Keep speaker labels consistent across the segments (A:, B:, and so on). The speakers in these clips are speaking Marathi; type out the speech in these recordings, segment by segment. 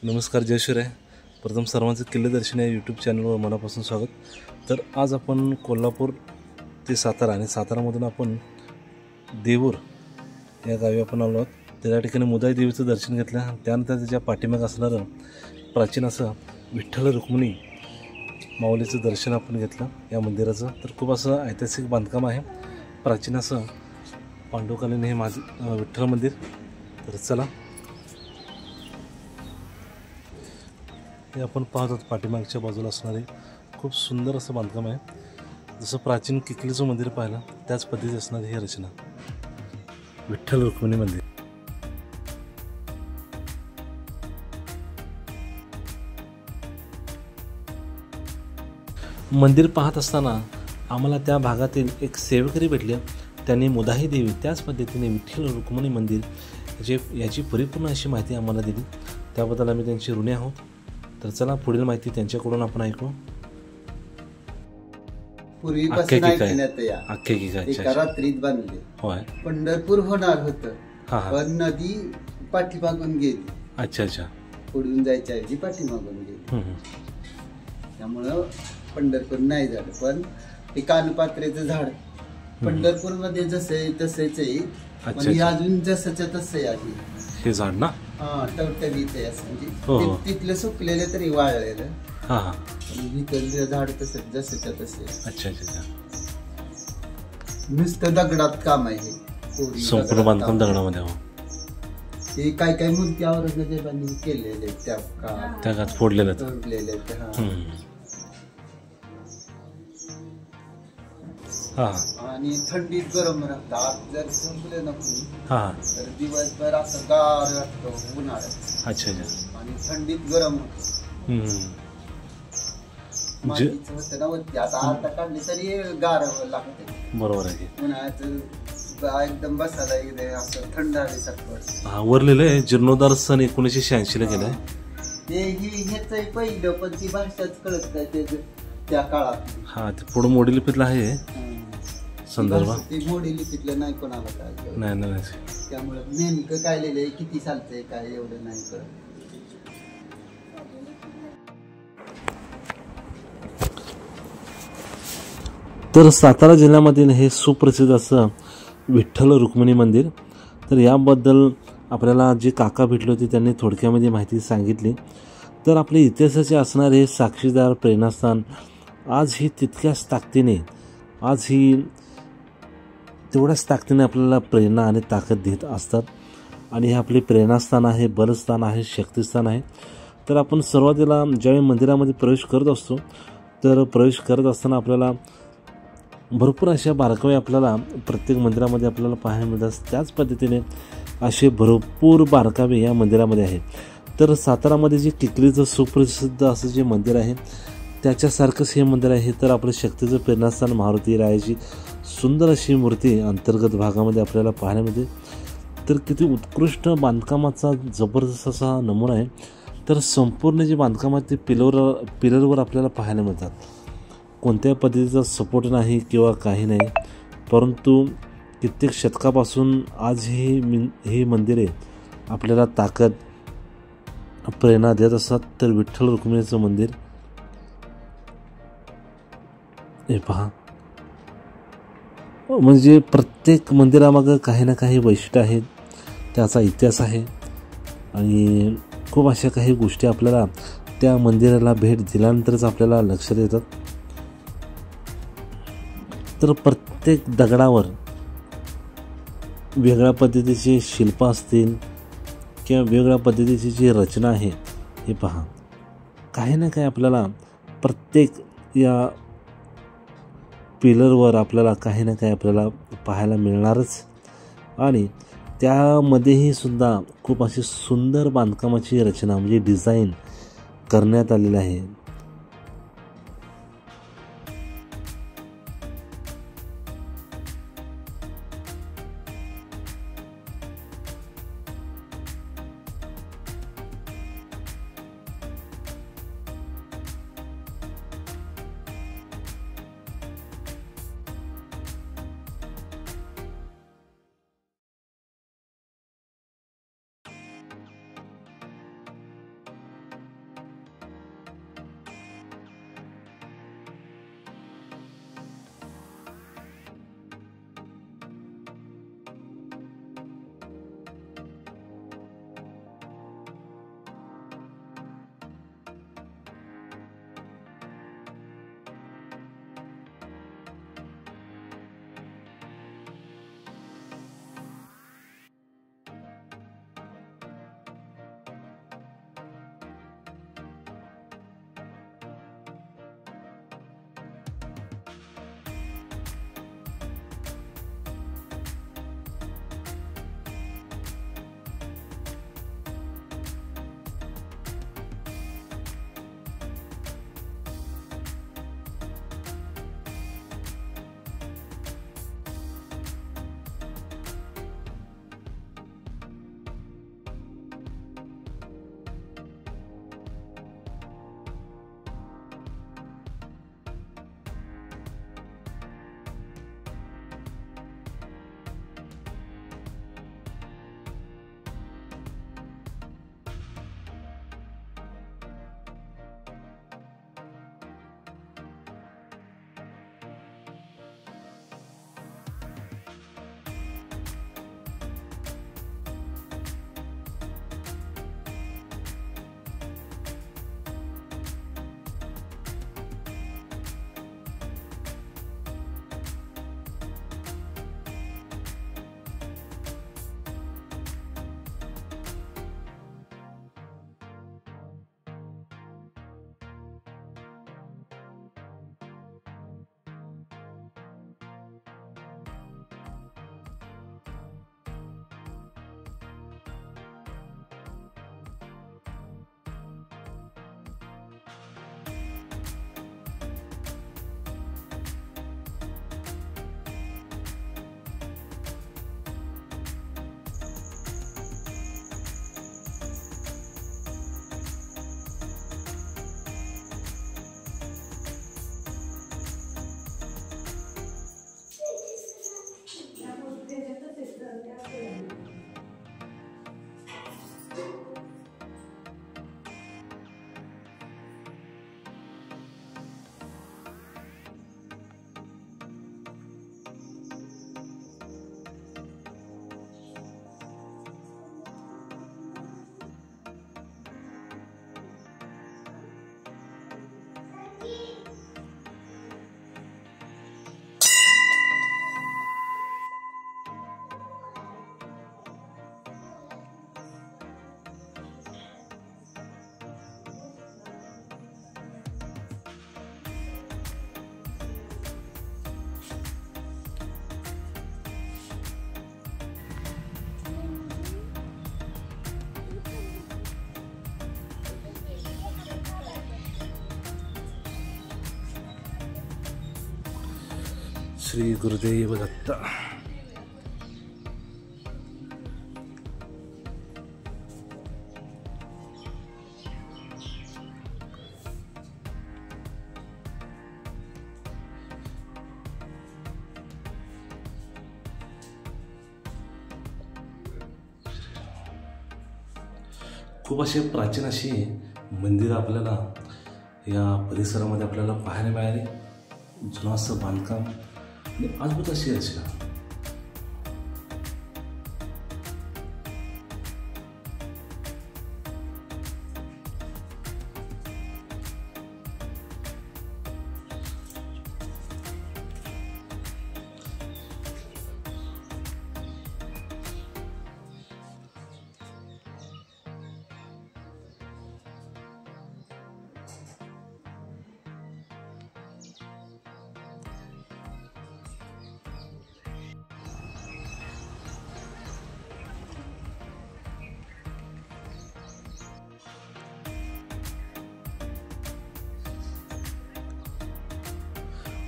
A: नमस्कार, जय शिवराय. प्रथम सर्वांचं किल्ले दर्शन या यूट्यूब चॅनलवर मनापासून स्वागत. तर आज आपण कोल्हापूर ते सातारा आणि सातारामधून आपण देऊर या गावी आपण आलो आहोत. त्या ठिकाणी मुदाई देवीचं दर्शन घेतलं. त्यानंतर त्याच्या पाठीमागे असणारं प्राचीन असं विठ्ठल रुक्मिणी माऊलीचं दर्शन आपण घेतलं या मंदिराचं. तर खूप असं ऐतिहासिक बांधकाम आहे, प्राचीन असं पांडवकालीन हे विठ्ठल मंदिर. तर चला, हे आपण पाहत आहोत पाठीमागच्या बाजूला असणारे खूप सुंदर असं बांधकाम आहे. जसं प्राचीन किकलीचं मंदिर पाहिलं त्याच पद्धतीची असणारी ही रचना विठ्ठल रुक्मिणी मंदिर. मंदिर पाहत असताना आम्हाला त्या भागातील एक सेवकरी भेटले. त्यांनी मुदाई देवी त्याच पद्धतीने विठ्ठल रुक्मिणी मंदिर याची परिपूर्ण अशी माहिती आम्हाला दिली. त्याबद्दल आम्ही त्यांची ऋणी आहोत. तर चला, पुढील माहिती त्यांच्याकडून आपण ऐकू.
B: पूर्वीपासून रात्रीत बांधले. पंढरपूर होणार होतं, पण नदी पाठीमागून गेली.
A: अच्छा अच्छा,
B: पुढून जायच्या ऐवजी पाठीमागून गेली. त्यामुळं पंढरपूर नाही झालं. पण ते कानपात्रेचं झाड पंढरपूर मध्ये जसे तसेच आहे, अजून जसंच्या तसं आहे
A: हे झाड ना.
B: टवटवीत आहे असं, म्हणजे तिथलं सुकलेलं तरी वाळलेलं. इकडलं झाड तसं जसंच्या तसे.
A: अच्छा अच्छा,
B: नुसतं दगडात काम आहे हे,
A: संपूर्ण बांधकाम दगडामध्ये.
B: हे काय काय मूर्ती औरंगजेबांनी केलेले त्या
A: काळात फोडलेले.
B: आणि थंडीत गरम राहतात. जर संपलं नको तर दिवसभर असं गार वाटतं उन्हाळ्यात.
A: अच्छा अच्छा,
B: आणि थंडीत गरम होतं. मातीचं होतं ना वरती. आता काढली तरी गार लागते.
A: बरोबर आहे.
B: उन्हाळ्यात एकदम बसायला असं थंड हवेसारखं
A: वरलेलं आहे. जीर्णोद्धार सन 1986 ला केलाय.
B: ते हेच पहिलं, पण ती भाषाच कळत नाही त्या काळात.
A: ते पुढे मोडी लिपीतलं आहे संदर्भ.
B: ते मोडी लिपीतलं नाही कोणाला काय.
A: नाही.
B: त्यामुळे नेमकं काय लिहिलंय, किती चालतंय काय एवढं नाही कळत.
A: तर सातारा जिल्ह्यामधील हे सुप्रसिद्ध असं विठ्ठल रुक्मिणी मंदिर. तर याबद्दल आपल्याला जे काका भेटले होते त्यांनी थोडक्यामध्ये माहिती सांगितली. तर आपले इतिहासाचे असणारे साक्षीदार, प्रेरणास्थान आजही तितक्याच ताकदीने, तेवढ्याच ताकदीने आपल्याला प्रेरणा आणि ताकद देत असतात. आणि हे आपले प्रेरणास्थान आहे, बलस्थान आहे, शक्तिस्थान आहे. तर आपण सुरुवातीला ज्यावेळी मंदिरामध्ये प्रवेश करत असतो, तर प्रवेश करत असताना आपल्याला भरपूर अशा बारकावे आपल्याला प्रत्येक मंदिरामध्ये आपल्याला पाहायला मिळतात. त्याच पद्धतीने असे भरपूर बारकावे या मंदिरामध्ये आहेत. तर सातारामध्ये जे किकलीचं सुप्रसिद्ध असं जे मंदिर आहे त्याच्यासारखंच हे मंदिर आहे. तर आपलं शक्तीचं प्रेरणास्थान मारुती रायाची सुंदर अशी मूर्ती अंतर्गत भागामध्ये आपल्याला पाहायला मिळते. तर किती उत्कृष्ट बांधकामाचा जबरदस्त असा नमुना आहे. तर संपूर्ण जे बांधकाम आहे ते पिलरवर आपल्याला पाहायला मिळतात. कोणत्याही पद्धतीचा सपोर्ट नाही किंवा काही नाही, परंतु कित्येक शतकापासून आज ही मंदिरे आपल्याला ताकद, प्रेरणा देत असतात. तर विठ्ठल रुक्मिणीचं मंदिर हे पहा, म्हणजे प्रत्येक मंदिरामागं काही ना काही वैशिष्ट्य आहेत, त्याचा इतिहास आहे. आणि खूप अशा काही गोष्टी आपल्याला त्या मंदिराला भेट दिल्यानंतरच आपल्याला लक्षात येतात. तर प्रत्येक दगडावर वेगळ्या पद्धतीचे शिल्प असतील किंवा वेगळ्या पद्धतीची जी रचना आहे हे पहा. काही ना काही आपल्याला प्रत्येक या पिलरवर आपल्याला काही ना काही आपल्याला पाहायला मिळणारच. आणि त्यामध्येही सुद्धा खूप अशी सुंदर बांधकामाची रचना म्हणजे डिझाईन करण्यात आलेली आहे. श्री गुरुदेव दत्त. खूप असे प्राचीन अशी मंदिरं आपल्याला या परिसरामध्ये आपल्याला पाहायला मिळाली. जुनं असं बांधकाम आणि अद्भुत अशी रचना.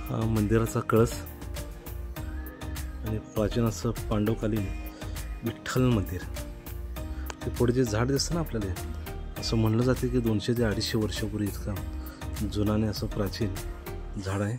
A: हा मंदिराचा कळस आणि प्राचीन असं पांडवकालीन विठ्ठल मंदिर. ते पुढे जे झाड दिसतं ना आपल्याला, असं म्हणलं जाते की 200 ते 250 वर्षापूर्वी इतका जुनाने असं प्राचीन झाड आहे.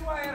C: वायर